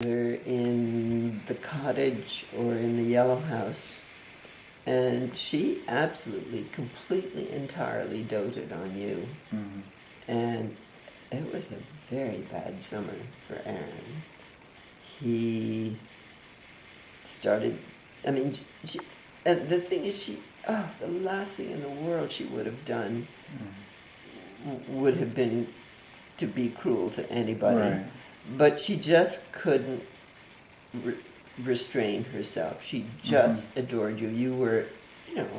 either in the cottage or in the yellow house, and she absolutely, completely, entirely doted on you. Mm-hmm. And it was a very bad summer for Aaron. He started, I mean, she, and the thing is, the last thing in the world she would have done would have been to be cruel to anybody. Right. But she just couldn't re- restrain herself. She just adored you. You were,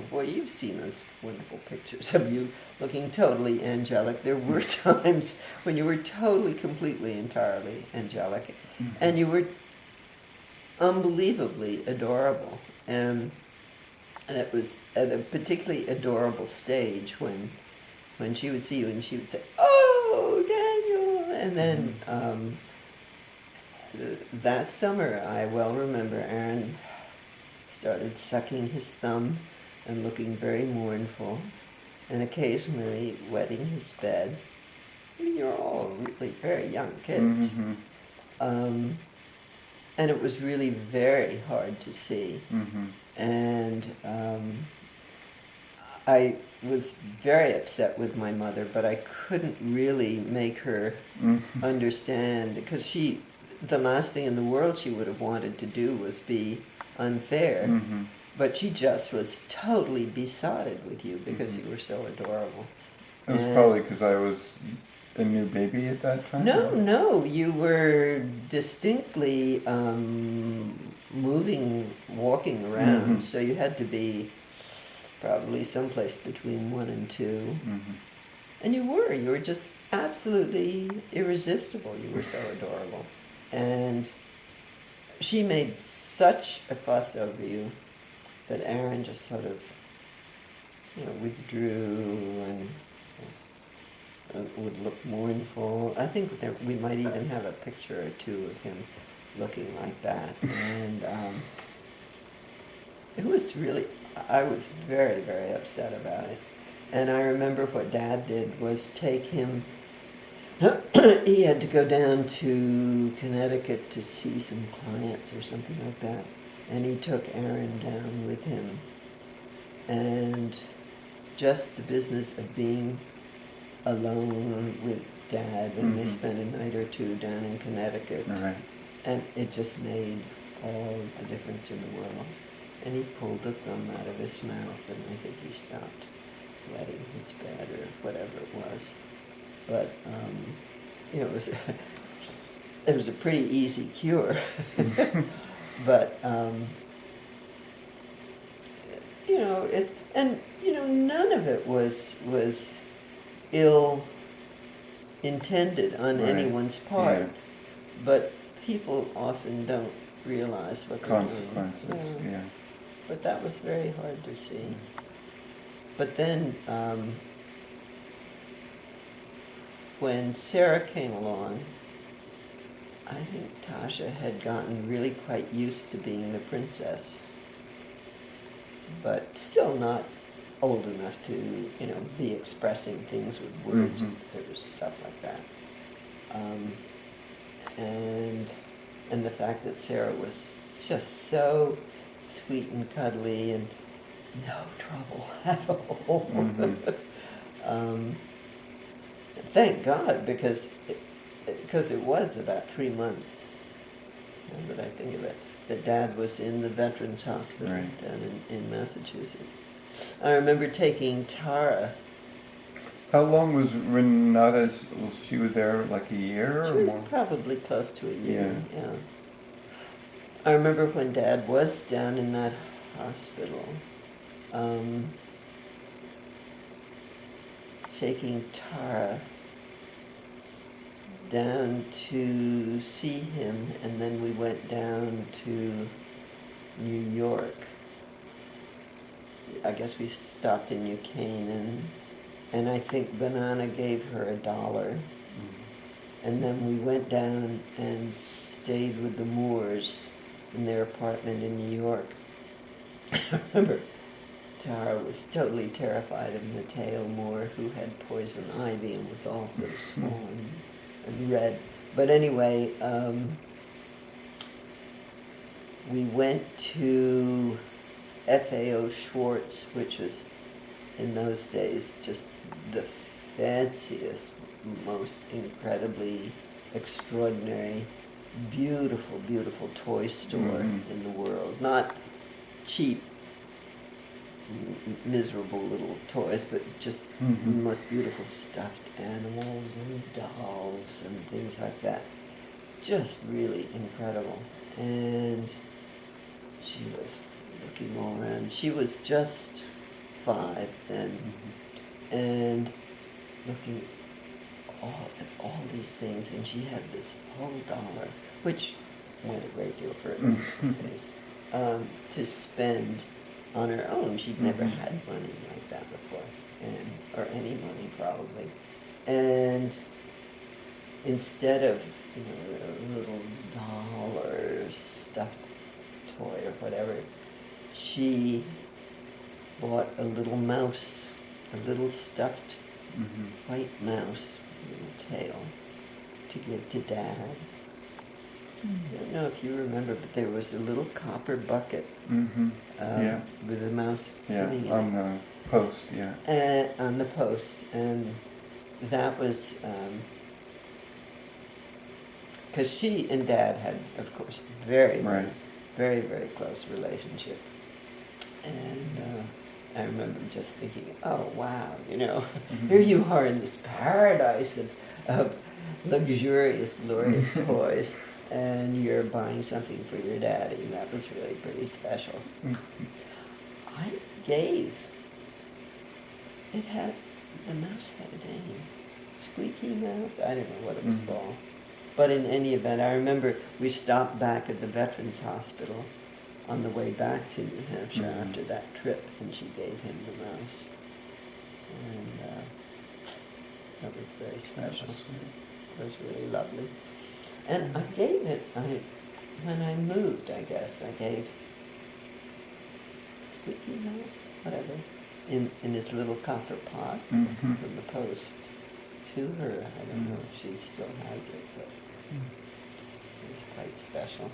boy, you've seen those wonderful pictures of you looking totally angelic. There were times when you were totally, completely, entirely angelic. And you were unbelievably adorable. And it was at a particularly adorable stage when she would see you and she would say, "Oh, Daniel," and then that summer, I well remember Aaron started sucking his thumb and looking very mournful, and occasionally wetting his bed. I mean, you're all really very young kids. Mm-hmm. And it was really very hard to see. Mm-hmm. And I was very upset with my mother, but I couldn't really make her understand, because the last thing in the world she would have wanted to do was be unfair. Mm-hmm. But she just was totally besotted with you because you were so adorable. It was And probably because I was a new baby at that time? no, you were distinctly walking around, so you had to be probably someplace between 1 and 2. Mm-hmm. And you were just absolutely irresistible. You were so adorable. And she made such a fuss over you that Aaron just sort of, withdrew and would look mournful. I think that we might even have a picture or two of him looking like that. And it was really, I was very, very upset about it. And I remember what Dad did was take him, he had to go down to Connecticut to see some clients or something like that. And he took Aaron down with him. And just the business of being alone with Dad, and they spent a night or two down in Connecticut. Right. And it just made all the difference in the world. And he pulled the thumb out of his mouth, and I think he stopped wetting his bed or whatever it was. But, it was it was a pretty easy cure. But, none of it was ill intended on Right. anyone's part. Yeah. But people often don't realize what they're Consequences, doing. yeah. But that was very hard to see. But then, when Sarah came along, I think Tasha had gotten really quite used to being the princess, but still not old enough to, be expressing things with words. There was stuff like that. And the fact that Sarah was just so sweet and cuddly and no trouble at all. Thank God, because it was about 3 months, now that I think of it, that Dad was in the Veterans Hospital down in Massachusetts. I remember taking Tara. How long was Renata, she was there like a year She or was more? probably close to a year, yeah. I remember when Dad was down in that hospital, taking Tara down to see him, and then we went down to New York. I guess we stopped in New Canaan, and I think Banana gave her $1. And then we went down and stayed with the Moores in their apartment in New York. I remember Tara was totally terrified of Mateo Moore, who had poison ivy and was all sort of small and red. But anyway, we went to FAO Schwartz, which was in those days just the fanciest, most incredibly extraordinary, beautiful, beautiful toy store in the world. Not cheap, miserable little toys, but just the most beautiful stuffed animals and dolls and things like that. Just really incredible. And she was looking all around. She was just 5 then, and looking at all these things, and she had this whole dollar, which went a great deal further these days, to spend on her own. She'd never had money like that before, or any money probably. And instead of, a little doll or stuffed toy or whatever, she bought a little mouse, a little stuffed white mouse with a tail, to give to Dad. I don't know if you remember, but there was a little copper bucket with a mouse sitting in on it. the post, On the post, and that was because she and Dad had, of course, very, very close relationship. And I remember just thinking, oh wow, here you are in this paradise of luxurious, glorious toys, and you're buying something for your daddy, and that was really pretty special. I gave. The mouse had a name. Squeaky Mouse? I don't know what it was called. But in any event, I remember we stopped back at the Veterans Hospital on the way back to New Hampshire after that trip, and she gave him the mouse. And that was very special. It was really lovely. And I gave it, when I moved, I guess, I gave Squeaky Mouse, whatever, in his little copper pot from the post to her. I don't know if she still has it, but it was quite special.